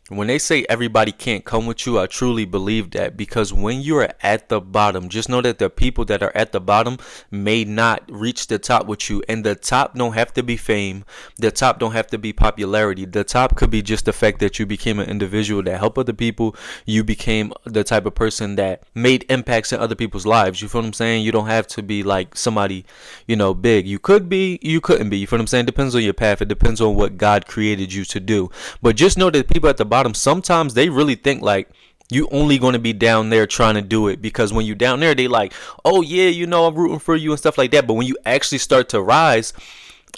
When they say everybody can't come with you, I truly believe that, because when you are at the bottom, just know that the people that are at the bottom may not reach the top with you. And the top don't have to be fame. The top don't have to be popularity. The top could be just the fact that you became an individual that helped other people. You became the type of person that made impacts in other people's lives. You feel what I'm saying? You don't have to be like somebody, big. You could be, you couldn't be. You feel what I'm saying? It depends on your path. It depends on what God created you to do. But just know that people at the bottom, sometimes they really think like you only going to be down there trying to do it, because when you down there, they like, oh yeah, I'm rooting for you and stuff like that. But when you actually start to rise,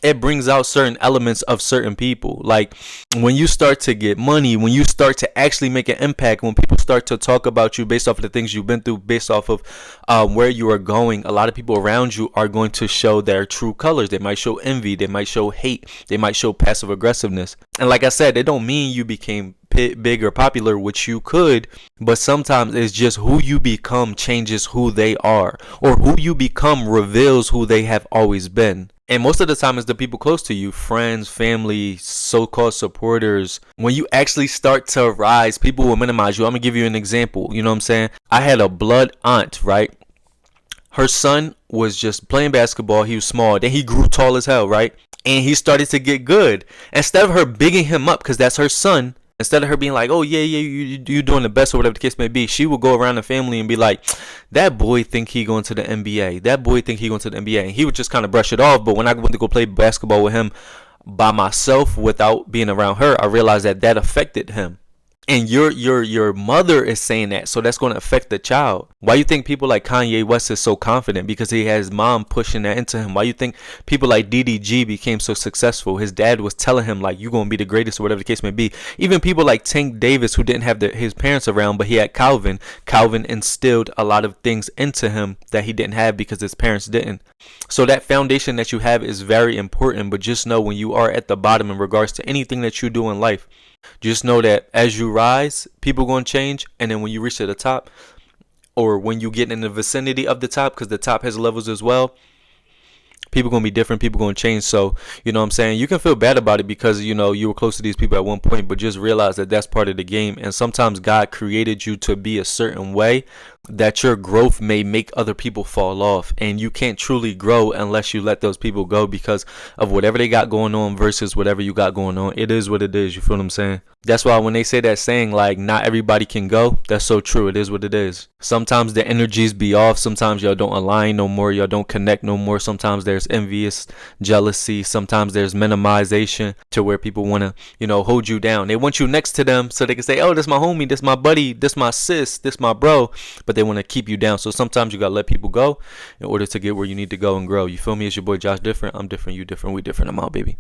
it brings out certain elements of certain people. Like when you start to get money, when you start to actually make an impact, when people start to talk about you based off of the things you've been through, based off of where you are going, a lot of people around you are going to show their true colors. They might show envy, they might show hate, they might show passive aggressiveness. And like I said, it don't mean you became big or popular, which you could, but sometimes it's just who you become changes who they are, or who you become reveals who they have always been. And most of the time, it's the people close to you, friends, family, so-called supporters. When you actually start to rise, people will minimize you. I'm gonna give you an example. You know what I'm saying? I had a blood aunt, right? Her son was just playing basketball. He was small. Then he grew tall as hell, right? And he started to get good. Instead of her bigging him up, because that's her son, instead of her being like, oh yeah, you doing the best, or whatever the case may be, she would go around the family and be like, that boy think he going to the NBA. That boy think he going to the NBA. And he would just kind of brush it off. But when I went to go play basketball with him by myself without being around her, I realized that affected him. And your mother is saying that, so that's going to affect the child. Why you think people like Kanye West is so confident? Because he has mom pushing that into him. Why you think people like DDG became so successful? His dad was telling him like, you gonna be the greatest, or whatever the case may be. Even people like Tank Davis, who didn't have his parents around, but he had Calvin. Calvin instilled a lot of things into him that he didn't have because his parents didn't. So that foundation that you have is very important. But just know, when you are at the bottom in regards to anything that you do in life, just know that as you rise, people going to change. And then when you reach to the top, or when you get in the vicinity of the top, because the top has levels as well, people going to be different. People going to change. So, you know what I'm saying? You can feel bad about it because, you were close to these people at one point, but just realize that that's part of the game. And sometimes God created you to be a certain way, that your growth may make other people fall off, and you can't truly grow unless you let those people go, because of whatever they got going on versus whatever you got going on. It is what it is. You feel what I'm saying? That's why when they say that saying like not everybody can go, that's so true. It is what it is. Sometimes the energies be off. Sometimes y'all don't align no more. Y'all don't connect no more. Sometimes there's envious jealousy. Sometimes there's minimization to where people want to, hold you down. They want you next to them so they can say, oh, this my homie, this my buddy, this my sis, this my bro. But they want to keep you down. So sometimes you got to let people go in order to get where you need to go and grow. You feel me? It's your boy Josh Different. I'm different. You different. We different. I'm out, baby.